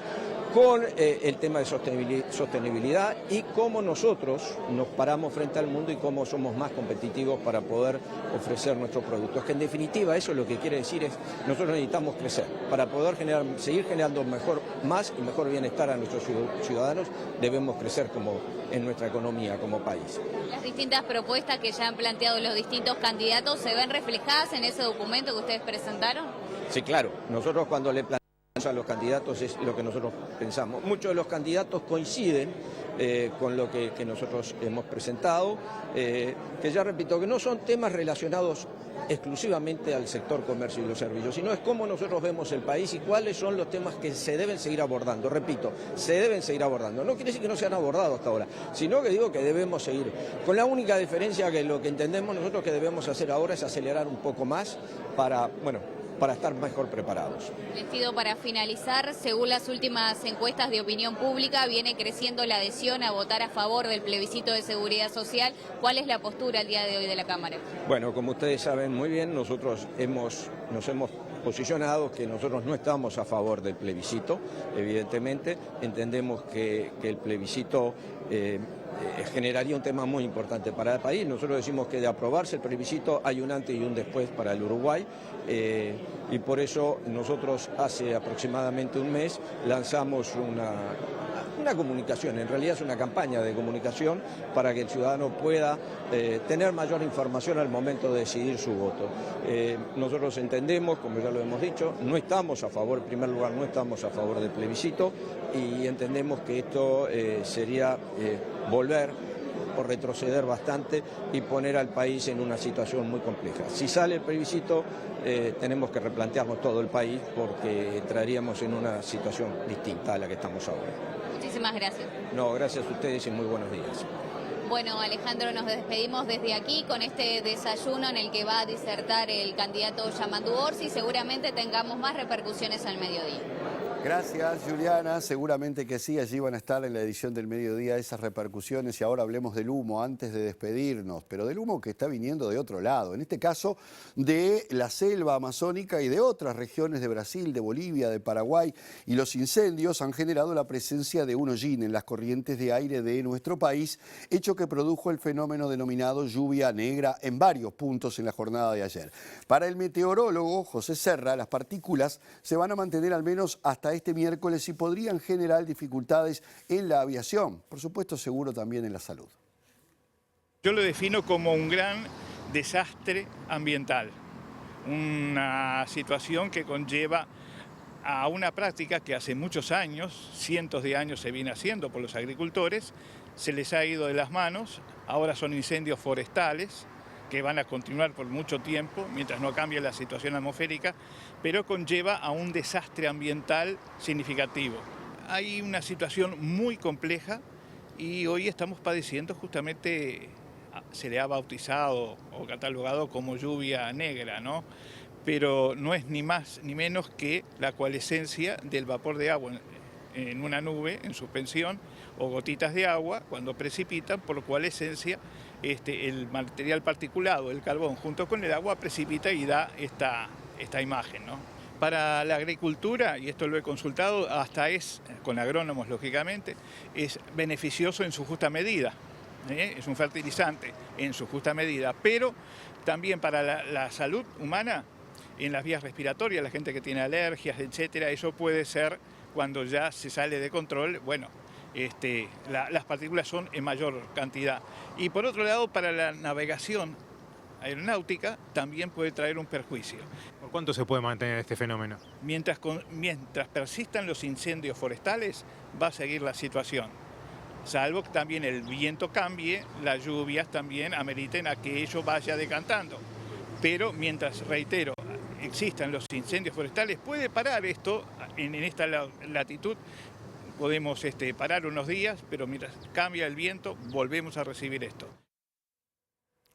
con el tema de sostenibilidad y cómo nosotros nos paramos frente al mundo y cómo somos más competitivos para poder ofrecer nuestros productos. Que en definitiva eso lo que quiere decir es nosotros necesitamos crecer para poder seguir generando más y mejor bienestar a nuestros ciudadanos. Debemos crecer en nuestra economía como país. Las distintas propuestas que ya han planteado los distintos candidatos, ¿se ven reflejadas en ese documento que ustedes presentaron? Sí, claro. Nosotros cuando le planteamos a los candidatos es lo que nosotros pensamos. Muchos de los candidatos coinciden con lo que nosotros hemos presentado, que ya repito, que no son temas relacionados exclusivamente al sector comercio y los servicios, sino es cómo nosotros vemos el país y cuáles son los temas que se deben seguir abordando. Repito, se deben seguir abordando. No quiere decir que no se han abordado hasta ahora, sino que digo que debemos seguir. Con la única diferencia que lo que entendemos nosotros que debemos hacer ahora es acelerar un poco más para estar mejor preparados. Vestido, para finalizar, según las últimas encuestas de opinión pública, viene creciendo la adhesión a votar a favor del plebiscito de seguridad social. ¿Cuál es la postura el día de hoy de la Cámara? Bueno, como ustedes saben muy bien, nosotros nos hemos posicionado que nosotros no estamos a favor del plebiscito, evidentemente. Entendemos que el plebiscito generaría un tema muy importante para el país. Nosotros decimos que de aprobarse el plebiscito hay un antes y un después para el Uruguay y por eso nosotros hace aproximadamente un mes lanzamos una comunicación, en realidad es una campaña de comunicación para que el ciudadano pueda tener mayor información al momento de decidir su voto. Nosotros entendemos, como ya lo hemos dicho, no estamos a favor, en primer lugar no estamos a favor del plebiscito y entendemos que esto sería volver o retroceder bastante y poner al país en una situación muy compleja. Si sale el plebiscito, tenemos que replantearnos todo el país porque entraríamos en una situación distinta a la que estamos ahora. Muchísimas gracias. No, gracias a ustedes y muy buenos días. Bueno, Alejandro, nos despedimos desde aquí con este desayuno en el que va a disertar el candidato Yamandu Orsi. Seguramente tengamos más repercusiones al mediodía. Gracias, Juliana. Seguramente que sí, allí van a estar en la edición del mediodía esas repercusiones y ahora hablemos del humo antes de despedirnos, pero del humo que está viniendo de otro lado, en este caso de la selva amazónica y de otras regiones de Brasil, de Bolivia, de Paraguay, y los incendios han generado la presencia de un hollín en las corrientes de aire de nuestro país, hecho que produjo el fenómeno denominado lluvia negra en varios puntos en la jornada de ayer. Para el meteorólogo José Serra, las partículas se van a mantener al menos hasta este miércoles y podrían generar dificultades en la aviación, por supuesto seguro también en la salud. Yo lo defino como un gran desastre ambiental, una situación que conlleva a una práctica que hace muchos años, cientos de años se viene haciendo por los agricultores, se les ha ido de las manos, ahora son incendios forestales, que van a continuar por mucho tiempo, mientras no cambie la situación atmosférica, pero conlleva a un desastre ambiental significativo. Hay una situación muy compleja y hoy estamos padeciendo justamente, se le ha bautizado o catalogado como lluvia negra, ¿no? Pero no es ni más ni menos que la coalescencia del vapor de agua en una nube en suspensión o gotitas de agua cuando precipitan, por coalescencia el material particulado, el carbón, junto con el agua precipita y da esta imagen, ¿no? Para la agricultura, y esto lo he consultado, hasta con agrónomos lógicamente, es beneficioso en su justa medida, es un fertilizante en su justa medida, pero también para la salud humana, en las vías respiratorias, la gente que tiene alergias, etcétera, eso puede ser cuando ya se sale de control, bueno, las partículas son en mayor cantidad. Y por otro lado, para la navegación aeronáutica también puede traer un perjuicio. ¿Por cuánto se puede mantener este fenómeno? Mientras persistan los incendios forestales, va a seguir la situación. Salvo que también el viento cambie, las lluvias también ameriten a que ello vaya decantando. Pero mientras, reitero, existan los incendios forestales, puede parar esto en esta latitud. Podemos parar unos días, pero mientras cambia el viento, volvemos a recibir esto.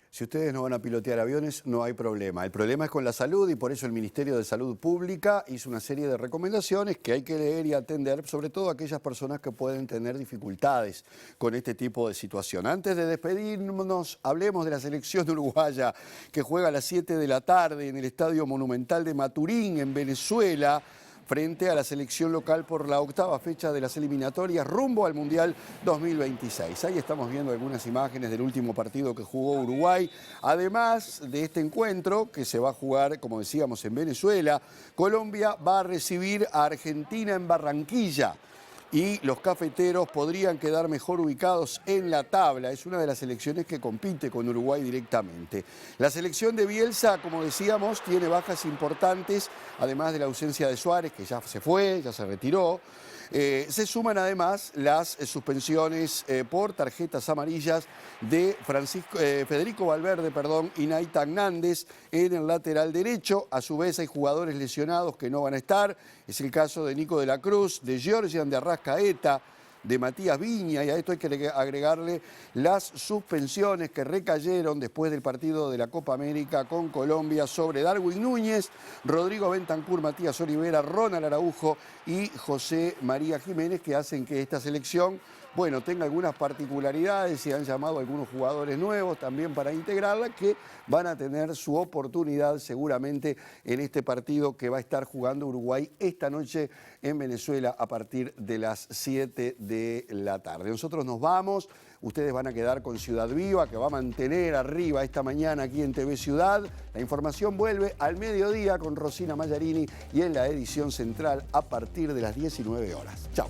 Si ustedes no van a pilotear aviones, no hay problema. El problema es con la salud y por eso el Ministerio de Salud Pública hizo una serie de recomendaciones que hay que leer y atender, sobre todo a aquellas personas que pueden tener dificultades con este tipo de situación. Antes de despedirnos, hablemos de la selección uruguaya que juega a las 7 de la tarde en el Estadio Monumental de Maturín, en Venezuela. frente a la selección local por la 8ª fecha de las eliminatorias rumbo al Mundial 2026. Ahí estamos viendo algunas imágenes del último partido que jugó Uruguay. Además de este encuentro, que se va a jugar, como decíamos, en Venezuela, Colombia va a recibir a Argentina en Barranquilla. Y los cafeteros podrían quedar mejor ubicados en la tabla. Es una de las selecciones que compite con Uruguay directamente. La selección de Bielsa, como decíamos, tiene bajas importantes, además de la ausencia de Suárez, que ya se fue, ya se retiró. Se suman además las suspensiones por tarjetas amarillas de Federico Valverde y Nathan Nández en el lateral derecho. A su vez hay jugadores lesionados que no van a estar. Es el caso de Nico de la Cruz, de Georgian de Arrascaeta, de Matías Viña, y a esto hay que agregarle las suspensiones que recayeron después del partido de la Copa América con Colombia sobre Darwin Núñez, Rodrigo Bentancur, Matías Olivera, Ronald Araujo y José María Jiménez, que hacen que esta selección, bueno, tenga algunas particularidades y han llamado a algunos jugadores nuevos también para integrarla, que van a tener su oportunidad seguramente en este partido que va a estar jugando Uruguay esta noche en Venezuela a partir de las 7 de la tarde. Nosotros nos vamos, ustedes van a quedar con Ciudad Viva, que va a mantener arriba esta mañana aquí en TV Ciudad. La información vuelve al mediodía con Rosina Mallarini y en la edición central a partir de las 19 horas. Chao.